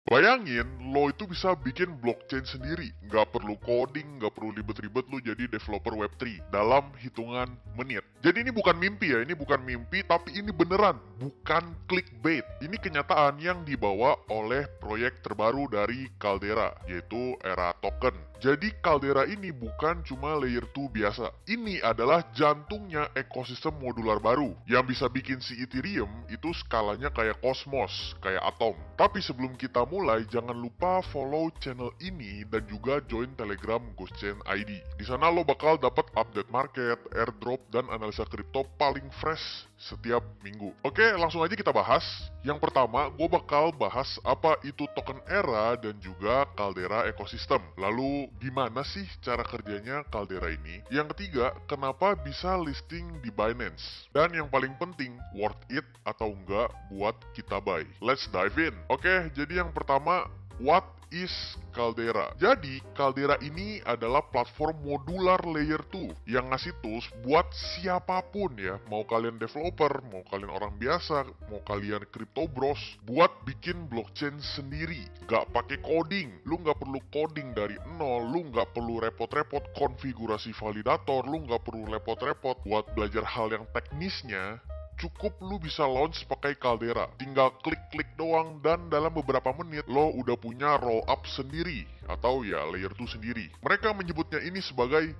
Bayangin, lo itu bisa bikin blockchain sendiri. Nggak perlu coding, nggak perlu ribet-ribet lo jadi developer Web3 dalam hitungan menit. Jadi ini bukan mimpi ya, ini bukan mimpi, tapi ini beneran. Bukan clickbait. Ini kenyataan yang dibawa oleh proyek terbaru dari Caldera, yaitu Era Token. Jadi Caldera ini bukan cuma layer 2 biasa. Ini adalah jantungnya ekosistem modular baru. Yang bisa bikin si Ethereum itu skalanya kayak Cosmos, kayak Atom. Tapi sebelum kita mulai, jangan lupa follow channel ini dan juga join Telegram GhostChain ID. Di sana lo bakal dapat update market, airdrop, dan analisa kripto paling fresh setiap minggu. Oke, langsung aja kita bahas. Yang pertama, gue bakal bahas apa itu token Era dan juga Caldera Ecosystem. Lalu, gimana sih cara kerjanya Caldera ini? Yang ketiga, kenapa bisa listing di Binance? Dan yang paling penting, worth it atau enggak buat kita buy? Let's dive in. Oke, jadi yang pertama, what is Caldera? Jadi, Caldera ini adalah platform modular layer 2 yang ngasih tools buat siapapun ya, mau kalian developer, mau kalian orang biasa, mau kalian crypto bros, buat bikin blockchain sendiri. Gak pakai coding, lu gak perlu coding dari nol, lu gak perlu repot-repot konfigurasi validator, lu gak perlu repot-repot buat belajar hal yang teknisnya. Cukup lu bisa launch pakai Caldera. Tinggal klik-klik doang dan dalam beberapa menit lo udah punya roll up sendiri atau ya layer 2 sendiri. Mereka menyebutnya ini sebagai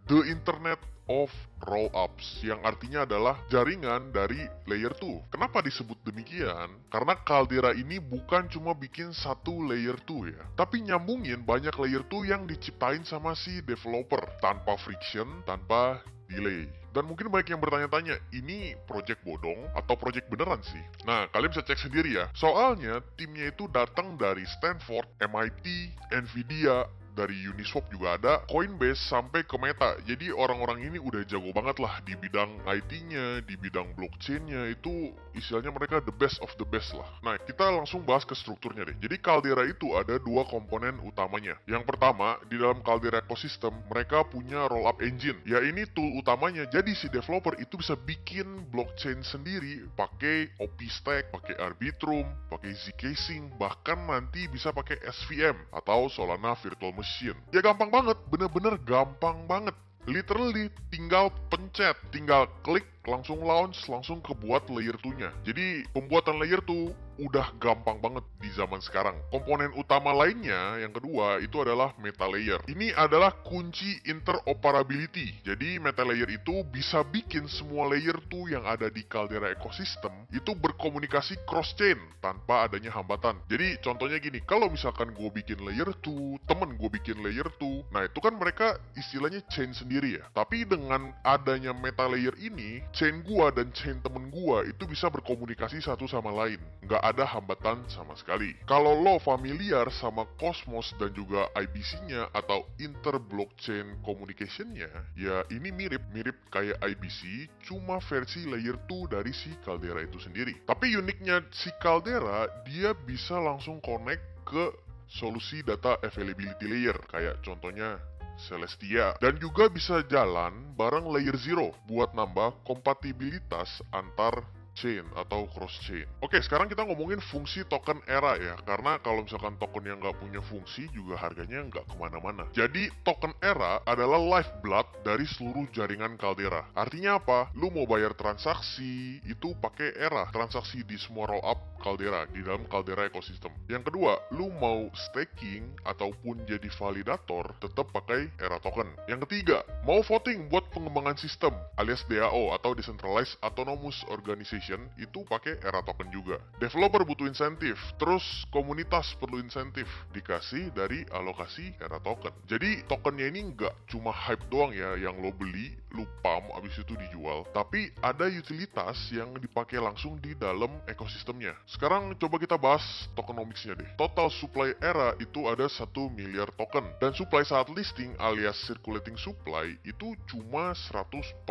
The Internet of Rollups, yang artinya adalah jaringan dari layer 2. Kenapa disebut demikian? Karena Caldera ini bukan cuma bikin satu layer 2 ya, tapi nyambungin banyak layer 2 yang diciptain sama si developer tanpa friction, tanpa delay. Dan mungkin banyak yang bertanya-tanya, ini project bodong atau project beneran sih? Nah, kalian bisa cek sendiri ya. Soalnya timnya itu datang dari Stanford, MIT, Nvidia, dari Uniswap juga ada, Coinbase sampai ke Meta. Jadi orang-orang ini udah jago banget lah di bidang IT-nya, di bidang blockchain-nya, itu istilahnya mereka the best of the best lah. Nah, kita langsung bahas ke strukturnya deh. Jadi Caldera itu ada dua komponen utamanya. Yang pertama, di dalam Caldera Ecosystem, mereka punya rollup engine. Ya ini tool utamanya, jadi si developer itu bisa bikin blockchain sendiri pakai OP Stack, pakai Arbitrum, pakai Zcasing, bahkan nanti bisa pakai SVM atau Solana Virtual Machine. Ya gampang banget, bener-bener gampang banget. Literally tinggal pencet, tinggal klik, langsung launch, langsung kebuat layer 2-nya. Jadi pembuatan layer 2 udah gampang banget di zaman sekarang. Komponen utama lainnya yang kedua itu adalah meta layer. Ini adalah kunci interoperability. Jadi meta layer itu bisa bikin semua layer 2 yang ada di Caldera Ecosystem itu berkomunikasi cross chain tanpa adanya hambatan. Jadi contohnya gini, kalau misalkan gue bikin layer 2, temen gue bikin layer 2, nah itu kan mereka istilahnya chain sendiri ya. Tapi dengan adanya meta layer ini, chain gua dan chain temen gua itu bisa berkomunikasi satu sama lain. Nggak ada hambatan sama sekali. Kalau lo familiar sama Cosmos dan juga IBC-nya atau Inter-Blockchain Communication-nya, ya ini mirip kayak IBC, cuma versi layer 2 dari si Caldera itu sendiri. Tapi uniknya si Caldera, dia bisa langsung connect ke solusi data availability layer, kayak contohnya Celestia, dan juga bisa jalan bareng layer 0 buat nambah kompatibilitas antar chain atau cross chain. Oke, sekarang kita ngomongin fungsi token Era ya, karena kalau misalkan token yang nggak punya fungsi juga harganya nggak kemana-mana. Jadi token Era adalah lifeblood dari seluruh jaringan Caldera. Artinya apa? Lu mau bayar transaksi itu pakai Era, transaksi di semua rollup Caldera di dalam Caldera Ecosystem. Yang kedua, lu mau staking ataupun jadi validator tetap pakai Era token. Yang ketiga, mau voting buat pengembangan sistem alias DAO atau Decentralized Autonomous Organization itu pakai Era token juga. Developer butuh insentif, terus komunitas perlu insentif, dikasih dari alokasi Era token. Jadi tokennya ini nggak cuma hype doang ya, yang lo beli, lo pump, abis itu dijual, tapi ada utilitas yang dipakai langsung di dalam ekosistemnya. Sekarang coba kita bahas tokenomicsnya deh. Total supply Era itu ada 1 miliar token, dan supply saat listing alias circulating supply itu cuma 148,5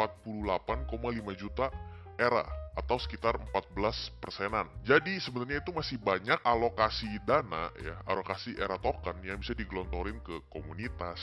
juta Era atau sekitar 14%. Jadi sebenarnya itu masih banyak alokasi dana ya, alokasi Era token yang bisa digelontorin ke komunitas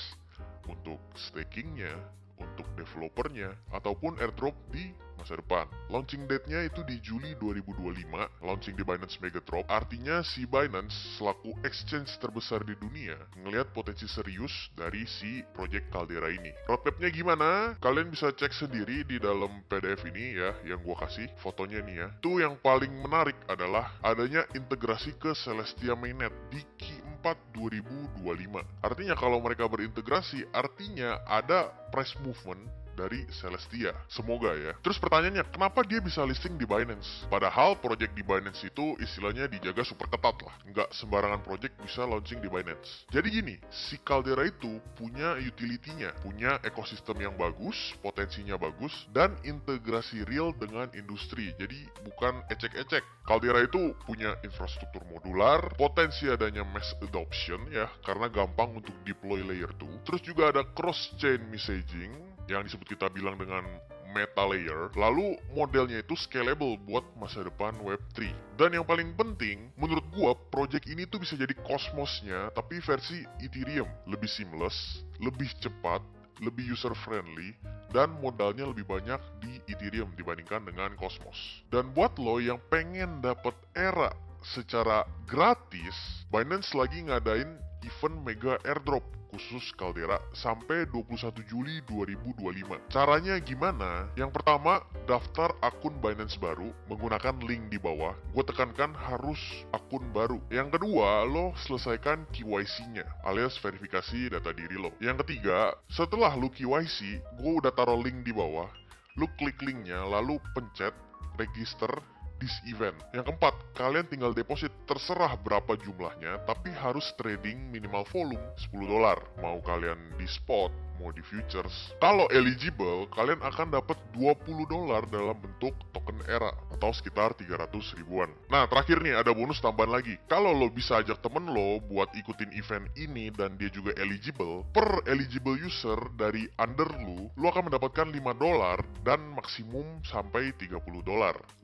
untuk stakingnya, untuk developernya ataupun airdrop di masa depan. Launching date-nya itu di Juli 2025, launching di Binance Megatrop. Artinya si Binance selaku exchange terbesar di dunia ngelihat potensi serius dari si Project Caldera ini. Roadmap-nya gimana? Kalian bisa cek sendiri di dalam PDF ini ya, yang gua kasih fotonya nih ya. Itu yang paling menarik adalah adanya integrasi ke Celestia Mainnet di Q4 2025. Artinya kalau mereka berintegrasi, artinya ada price movement dari Celestia. Semoga ya. Terus pertanyaannya, kenapa dia bisa listing di Binance? Padahal project di Binance itu istilahnya dijaga super ketat lah. Nggak sembarangan project bisa launching di Binance. Jadi gini, si Caldera itu punya utility-nya, punya ekosistem yang bagus, potensinya bagus, dan integrasi real dengan industri. Jadi bukan ecek-ecek. Caldera itu punya infrastruktur modular, potensi adanya mass adoption ya, karena gampang untuk deploy layer 2. Terus juga ada cross-chain messaging, yang disebut kita bilang dengan meta layer. Lalu modelnya itu scalable buat masa depan Web3. Dan yang paling penting, menurut gua, project ini tuh bisa jadi Cosmos-nya, tapi versi Ethereum. Lebih seamless, lebih cepat, lebih user friendly, dan modalnya lebih banyak di Ethereum dibandingkan dengan Cosmos. Dan buat lo yang pengen dapat era secara gratis, Binance lagi ngadain event mega airdrop khusus Caldera sampai 21 Juli 2025. Caranya gimana? Yang pertama, daftar akun Binance baru menggunakan link di bawah. Gue tekankan harus akun baru. Yang kedua, lo selesaikan KYC-nya alias verifikasi data diri lo. Yang ketiga, setelah lo KYC, gue udah taruh link di bawah. Lo klik linknya lalu pencet register this event. Yang keempat, kalian tinggal deposit terserah berapa jumlahnya, tapi harus trading minimal volume $10. Mau kalian di spot, mau di futures. Kalau eligible, kalian akan dapat $20 dalam bentuk token era atau sekitar 300 ribuan. Nah, terakhir nih ada bonus tambahan lagi. Kalau lo bisa ajak temen lo buat ikutin event ini dan dia juga eligible, per eligible user dari under lo akan mendapatkan $5 dan maksimum sampai $30.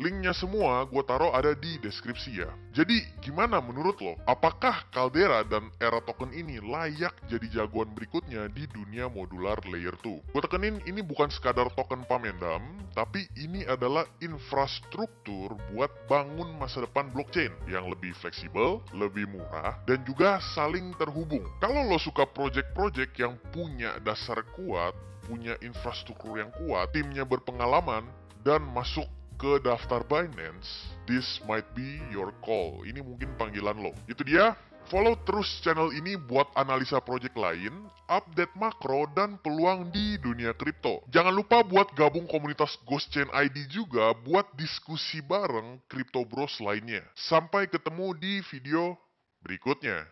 Linknya semua gue taruh ada di deskripsi ya. Jadi gimana menurut lo? Apakah Caldera dan era token ini layak jadi jagoan berikutnya di dunia modular layer 2? Gue tekenin ini bukan sekadar token pamendam, tapi ini adalah infrastruktur buat bangun masa depan blockchain yang lebih fleksibel, lebih murah, dan juga saling terhubung. Kalau lo suka project-project yang punya dasar kuat, punya infrastruktur yang kuat, timnya berpengalaman, dan masuk ke daftar Binance, this might be your call. Ini mungkin panggilan lo. Itu dia. Follow terus channel ini buat analisa project lain, update makro, dan peluang di dunia kripto. Jangan lupa buat gabung komunitas Ghost Chain ID juga buat diskusi bareng Crypto Bros lainnya. Sampai ketemu di video berikutnya.